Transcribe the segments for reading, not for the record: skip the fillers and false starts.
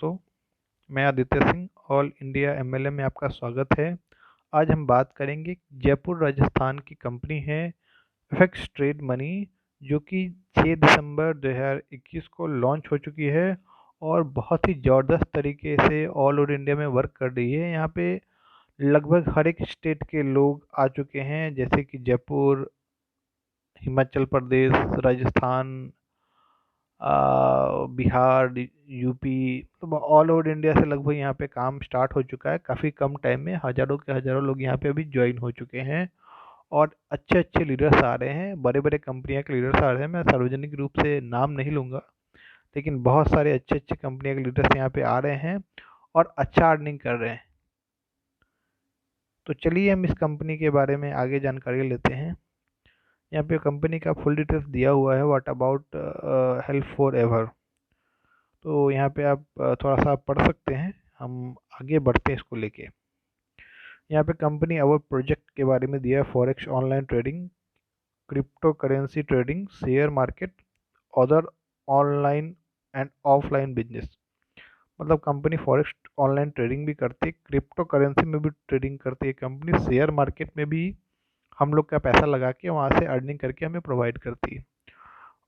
दोस्तों, मैं Aditya Singh all India MLA में आपका स्वागत है। आज हम बात करेंगे जयपुर राजस्थान की कंपनी है एफएक्स ट्रेड मनी, जो कि 6 दिसंबर 2021 को लॉन्च हो चुकी है और बहुत ही ज़बरदस्त तरीके से ऑल ओवर इंडिया में वर्क कर रही है। यहाँ पे लगभग हर एक स्टेट के लोग आ चुके हैं, जैसे कि जयपुर, हिमाचल प्रदेश, राजस्थान, बिहार, यूपी, तो ऑल ओवर इंडिया से लगभग यहाँ पे काम स्टार्ट हो चुका है। काफ़ी कम टाइम में हज़ारों के हज़ारों लोग यहाँ पे अभी ज्वाइन हो चुके हैं और अच्छे अच्छे लीडर्स आ रहे हैं, बड़े बड़े कंपनियां के लीडर्स आ रहे हैं। मैं सार्वजनिक रूप से नाम नहीं लूँगा, लेकिन बहुत सारे अच्छे अच्छे कंपनियां के लीडर्स यहाँ पे आ रहे हैं और अच्छा अर्निंग कर रहे हैं। तो चलिए हम इस कंपनी के बारे में आगे जानकारी लेते हैं। यहाँ पे कंपनी का फुल डिटेल्स दिया हुआ है, what about help for ever. तो यहाँ पे आप थोड़ा सा पढ़ सकते हैं। हम आगे बढ़ते हैं इसको लेके। यहाँ पे कंपनी अवर प्रोजेक्ट के बारे में दिया है, forex online trading, crypto currency trading, share market, other online and offline business. मतलब कंपनी फॉरेक्स ऑनलाइन ट्रेडिंग भी करती है, क्रिप्टो करेंसी में भी ट्रेडिंग करती है कंपनी, शेयर मार्केट में भी हम लोग का पैसा लगा के वहाँ से अर्निंग करके हमें प्रोवाइड करती है।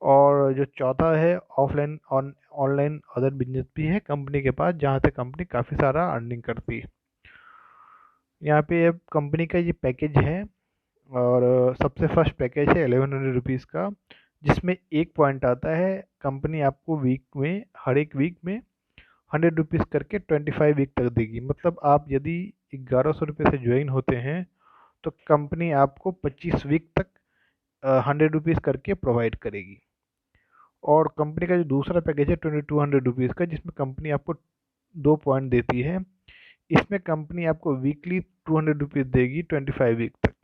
और जो चौथा है, ऑफलाइन ऑनलाइन अदर बिजनेस भी है कंपनी के पास, जहाँ से कंपनी काफ़ी सारा अर्निंग करती है। यहाँ पे कंपनी का ये पैकेज है और सबसे फर्स्ट पैकेज है 1100 रुपीज़ का, जिसमें एक पॉइंट आता है, कंपनी आपको वीक में, हर एक वीक में 100 रुपीज़ करके 25 वीक तक देगी। मतलब आप यदि 1100 रुपये से ज्वाइन होते हैं तो कंपनी आपको 25 वीक तक 100 रुपीज़ करके प्रोवाइड करेगी। और कंपनी का जो दूसरा पैकेज है 2200 रुपीज़ का, जिसमें कंपनी आपको 2 पॉइंट देती है। इसमें कंपनी आपको वीकली 200 रुपीज़ देगी 25 वीक तक।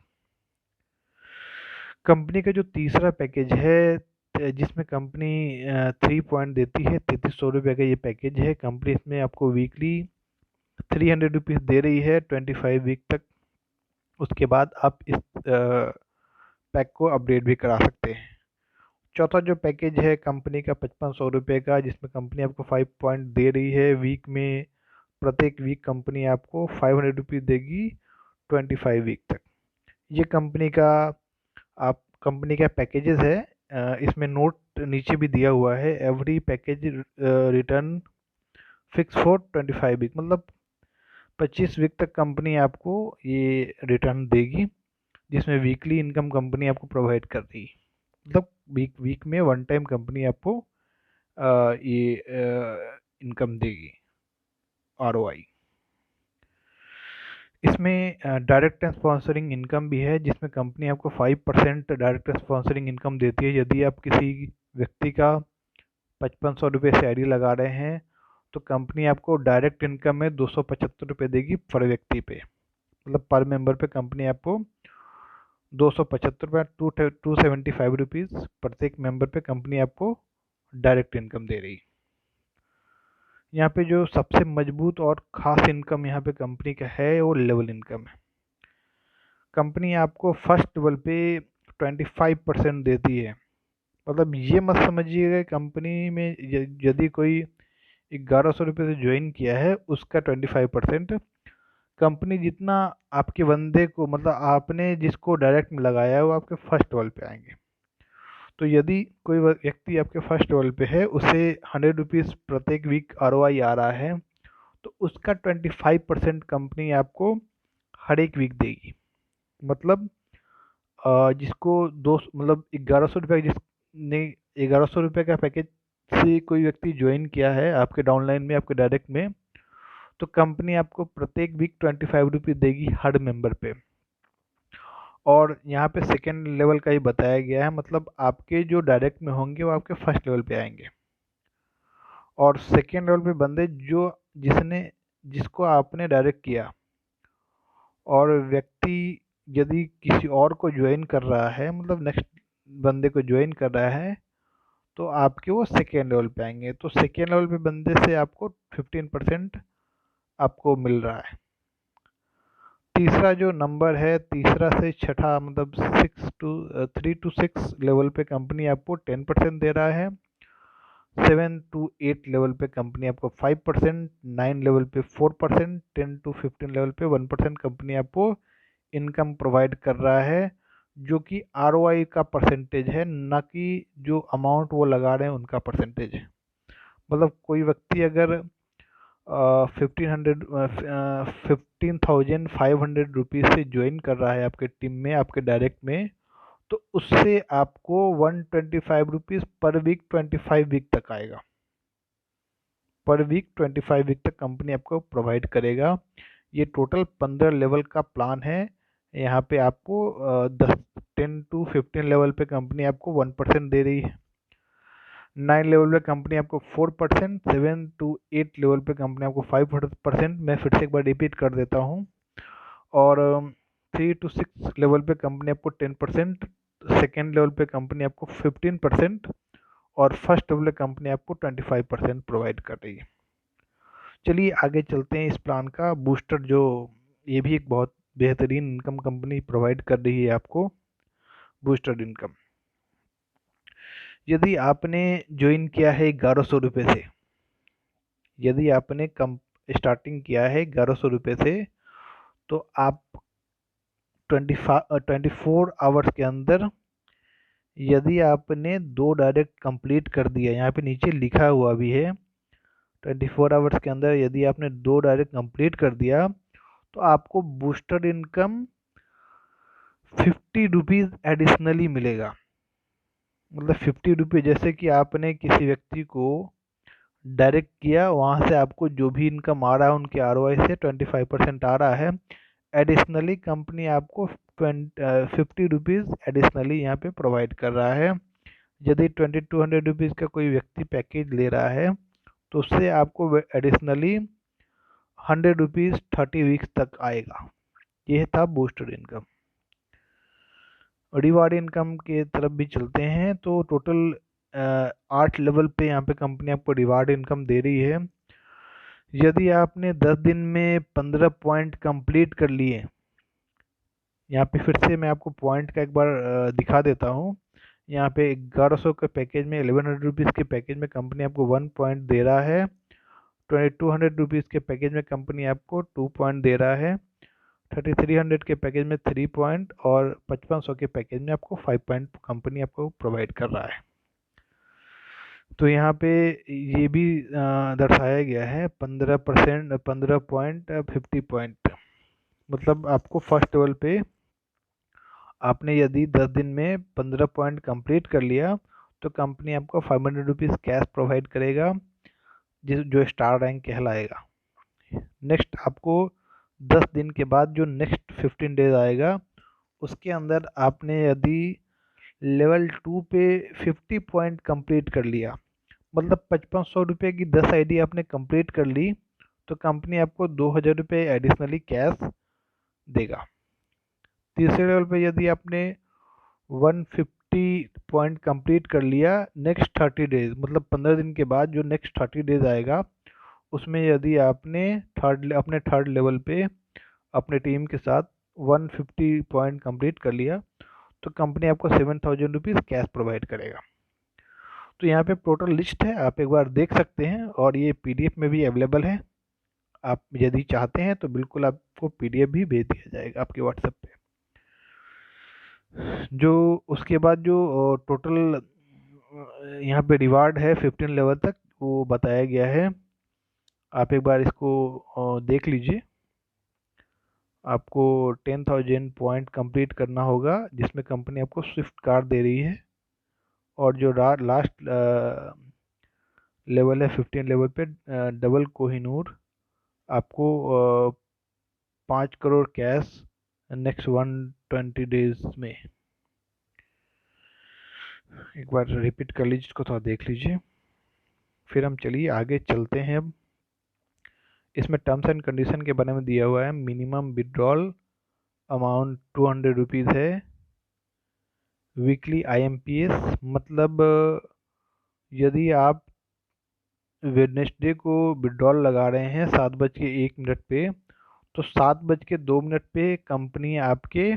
कंपनी का जो तीसरा पैकेज है, जिसमें कंपनी 3 पॉइंट देती है, 3300 रुपये का ये पैकेज है। कंपनी इसमें आपको वीकली 300 रुपीज़ दे रही है 25 वीक तक। उसके बाद आप इस पैक को अपडेट भी करा सकते हैं। चौथा जो पैकेज है कंपनी का 5500 रुपये का, जिसमें कंपनी आपको 5 पॉइंट दे रही है वीक में। प्रत्येक वीक कंपनी आपको 500 रुपीज़ देगी 25 वीक तक। ये कंपनी का पैकेजेस है। इसमें नोट नीचे भी दिया हुआ है, every package return fix for 25 week. मतलब 25 वीक तक कंपनी आपको ये रिटर्न देगी, जिसमें वीकली इनकम कंपनी आपको प्रोवाइड कर रही है। मतलब वीक वीक में वन टाइम कंपनी आपको ये इनकम देगी, आरओआई। इसमें डायरेक्ट स्पॉन्सरिंग इनकम भी है, जिसमें कंपनी आपको 5% डायरेक्ट स्पॉन्सरिंग इनकम देती है। यदि आप किसी व्यक्ति का 5500 रुपये सैलरी लगा रहे हैं तो कंपनी आपको डायरेक्ट इनकम में 275 रुपये देगी पर व्यक्ति पे। मतलब पर मेंबर पे कंपनी आपको 275 275 रुपीज़ प्रत्येक मेंबर पे कंपनी आपको डायरेक्ट इनकम दे रही है। यहाँ पे जो सबसे मजबूत और ख़ास इनकम यहाँ पे कंपनी का है, वो लेवल इनकम है। कंपनी आपको फर्स्ट लेवल पे 25% देती है। मतलब ये मत समझिएगा कंपनी में यदि कोई 1100 रुपये से ज्वाइन किया है, उसका 25%। कंपनी जितना आपके बंदे को, मतलब आपने जिसको डायरेक्ट में लगाया है, वो आपके फर्स्ट लेवल पे आएंगे। तो यदि कोई व्यक्ति आपके फर्स्ट लेवल पे है, उसे 100 रुपीज़ प्रत्येक वीक आरओआई आ रहा है, तो उसका 25% कंपनी आपको हर एक वीक देगी। मतलब जिसको दो, मतलब 1100 रुपये, जिसने 1100 रुपये का पैकेज से कोई व्यक्ति ज्वाइन किया है आपके डाउनलाइन में, आपके डायरेक्ट में, तो कंपनी आपको प्रत्येक वीक 25 रुपीज़ देगी हर मेंबर पे। और यहाँ पे सेकेंड लेवल का ही बताया गया है, मतलब आपके जो डायरेक्ट में होंगे वो आपके फर्स्ट लेवल पे आएंगे। और सेकेंड लेवल पे बंदे जिसको आपने डायरेक्ट किया, और व्यक्ति यदि किसी और को ज्वाइन कर रहा है, मतलब नेक्स्ट बंदे को ज्वाइन कर रहा है, तो आपके वो सेकेंड लेवल पे आएंगे। तो सेकेंड लेवल पे बंदे से आपको 15% आपको मिल रहा है। तीसरा जो नंबर है, तीसरा से छठा, मतलब 3 to 6 लेवल पे कंपनी आपको 10% दे रहा है। 7 to 8 लेवल पे कंपनी आपको 5%, 9 लेवल पे 4%, 10 to 15 लेवल पे 1% कंपनी आपको इनकम प्रोवाइड कर रहा है, जो कि आरओआई का परसेंटेज है, ना कि जो अमाउंट वो लगा रहे हैं उनका परसेंटेज है। मतलब कोई व्यक्ति अगर 15,500 रुपीज़ से ज्वाइन कर रहा है आपके टीम में, आपके डायरेक्ट में, तो उससे आपको 125 रुपीज़ पर वीक 25 वीक तक आएगा। पर वीक 25 वीक तक कंपनी आपको प्रोवाइड करेगा। ये टोटल 15 लेवल का प्लान है। यहाँ पे आपको 10 to 15 लेवल पे कंपनी आपको 1% दे रही है, 9 लेवल पे कंपनी आपको 4%, 7 to 8 लेवल पे कंपनी आपको 5%। मैं फिर से एक बार रिपीट कर देता हूँ। और 3 to 6 लेवल पे कंपनी आपको 10%, सेकेंड लेवल पे कंपनी आपको 15% और फर्स्ट लेवल पे कंपनी आपको 25% प्रोवाइड कर रही है। चलिए आगे चलते हैं। इस प्लान का बूस्टर, जो ये भी एक बहुत बेहतरीन इनकम कंपनी प्रोवाइड कर रही है आपको, बूस्टर इनकम। यदि आपने ज्वाइन किया है 1100 रुपये से, यदि आपने स्टार्टिंग किया है 1100 रुपये से, तो आप 24 आवर्स के अंदर यदि आपने 2 डायरेक्ट कंप्लीट कर दिया, यहाँ पे नीचे लिखा हुआ भी है, 24 आवर्स के अंदर यदि आपने 2 डायरेक्ट कंप्लीट कर दिया तो आपको बूस्टर इनकम 50 रुपीज़ एडिशनली मिलेगा। मतलब 50 रुपये, जैसे कि आपने किसी व्यक्ति को डायरेक्ट किया, वहाँ से आपको जो भी इनकम आ रहा है उनके आरओआई से 25% आ रहा है, एडिशनली कंपनी आपको 50 रुपीज़ एडिशनली यहाँ पे प्रोवाइड कर रहा है। यदि 2200 रुपीज़ का कोई व्यक्ति पैकेज ले रहा है तो उससे आपको एडिशनली 100 रुपीज़ 30 वीक्स तक आएगा। यह था बूस्टर इनकम। रिवार्ड इनकम के तरफ भी चलते हैं। तो टोटल 8 लेवल पे यहाँ पे कंपनी आपको रिवार्ड इनकम दे रही है। यदि आपने 10 दिन में 15 पॉइंट कंप्लीट कर लिए, यहाँ पे फिर से मैं आपको पॉइंट का एक बार दिखा देता हूँ। यहाँ पे 1100 के पैकेज में, 1100 रुपीज़ के पैकेज में कंपनी आपको 1 पॉइंट दे रहा है। 2200 रुपीज़ के पैकेज में कंपनी आपको 2 पॉइंट दे रहा है। 3300 के पैकेज में 3 पॉइंट और 5500 के पैकेज में आपको 5 पॉइंट कंपनी आपको प्रोवाइड कर रहा है। तो यहाँ पे ये भी दर्शाया गया है 15%, 15 पॉइंट, 50 पॉइंट। मतलब आपको फर्स्ट लेवल पे आपने यदि 10 दिन में 15 पॉइंट कंप्लीट कर लिया तो कंपनी आपको 500 रुपीज़ कैश प्रोवाइड करेगा, जो स्टार रैंक कहलाएगा। नेक्स्ट आपको 10 दिन के बाद जो नेक्स्ट 15 डेज आएगा, उसके अंदर आपने यदि लेवल 2 पे 50 पॉइंट कंप्लीट कर लिया, मतलब 5500 रुपये की 10 आईडी आपने कंप्लीट कर ली, तो कंपनी आपको 2000 रुपये एडिशनली कैश देगा। तीसरे लेवल पे यदि आपने 150 पॉइंट कंप्लीट कर लिया, नेक्स्ट 30 डेज, मतलब 15 दिन के बाद जो नेक्स्ट 30 डेज आएगा, उसमें यदि आपने अपने थर्ड लेवल पे अपने टीम के साथ 150 पॉइंट कंप्लीट कर लिया, तो कंपनी आपको 7000 रुपीज़ कैश प्रोवाइड करेगा। तो यहाँ पे टोटल लिस्ट है, आप एक बार देख सकते हैं, और ये पीडीएफ में भी अवेलेबल है। आप यदि चाहते हैं तो बिल्कुल आपको पीडीएफ भी भेज दिया जाएगा आपके व्हाट्सएप पे। जो उसके बाद जो टोटल यहाँ पे रिवार्ड है 15 लेवल तक, वो बताया गया है। आप एक बार इसको देख लीजिए। आपको 10,000 पॉइंट कंप्लीट करना होगा, जिसमें कंपनी आपको स्विफ्ट कार दे रही है। और जो लास्ट लेवल है 15 लेवल पे, डबल कोहिनूर, आपको 5 करोड़ कैश नेक्स्ट 120 डेज में। एक बार रिपीट कर लीजिए, इसको थोड़ा देख लीजिए, फिर हम चलिए आगे चलते हैं। अब इसमें टर्म्स एंड कंडीशन के बारे में दिया हुआ है। मिनिमम विड्रॉल अमाउंट 200 रुपीज़ है। वीकली IMPS, मतलब यदि आप वेडनेसडे को विड्रॉल लगा रहे हैं 7:01 पे, तो 7:02 पे कंपनी आपके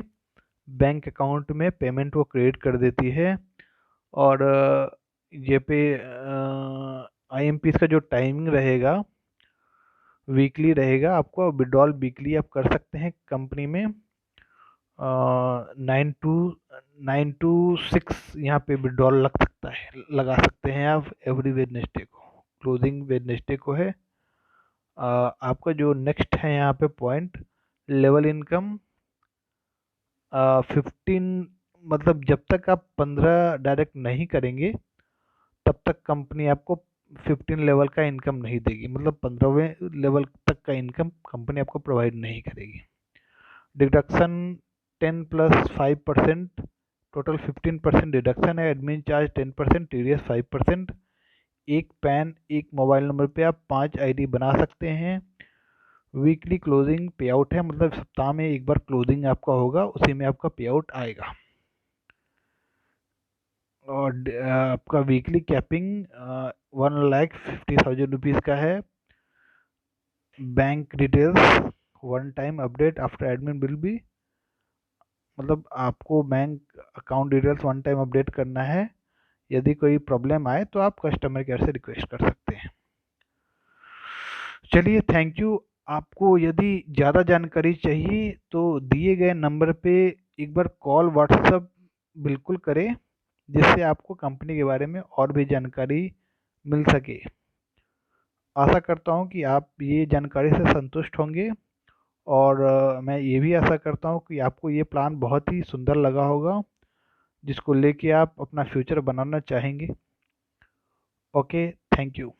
बैंक अकाउंट में पेमेंट वो क्रेडिट कर देती है। और ये पे IMPs का जो टाइमिंग रहेगा वीकली रहेगा। आपको विड्रॉल वीकली आप कर सकते हैं कंपनी में। 9 to 6 यहाँ पे विड्रॉल लग सकता है, लगा सकते हैं आप एवरी वेडनेसडे को। क्लोजिंग वेडनेसडे को है। आपका जो नेक्स्ट है यहाँ पे पॉइंट, लेवल इनकम 15, मतलब जब तक आप 15 डायरेक्ट नहीं करेंगे तब तक कंपनी आपको 15 लेवल का इनकम नहीं देगी, मतलब 15वें लेवल तक का इनकम कंपनी आपको प्रोवाइड नहीं करेगी। डिडक्शन 10+5%, टोटल 15% डिडक्शन है। Admin charge 10%, TDS 5%। एक पैन एक मोबाइल नंबर पे आप 5 ID बना सकते हैं। वीकली क्लोजिंग पे आउट है, मतलब सप्ताह में एक बार क्लोजिंग आपका होगा, उसी में आपका पे आउट आएगा। और आपका वीकली कैपिंग 1,50,000 रुपीज़ का है। Bank details 1 time update after admin will be, मतलब आपको bank account details 1 time update करना है। यदि कोई प्रॉब्लम आए तो आप कस्टमर केयर से रिक्वेस्ट कर सकते हैं। चलिए, थैंक यू। आपको यदि ज़्यादा जानकारी चाहिए तो दिए गए नंबर पे एक बार कॉल व्हाट्सएप बिल्कुल करें, जिससे आपको कंपनी के बारे में और भी जानकारी मिल सके। आशा करता हूँ कि आप ये जानकारी से संतुष्ट होंगे, और मैं ये भी आशा करता हूँ कि आपको ये प्लान बहुत ही सुंदर लगा होगा, जिसको लेके आप अपना फ्यूचर बनाना चाहेंगे। Okay, thank you.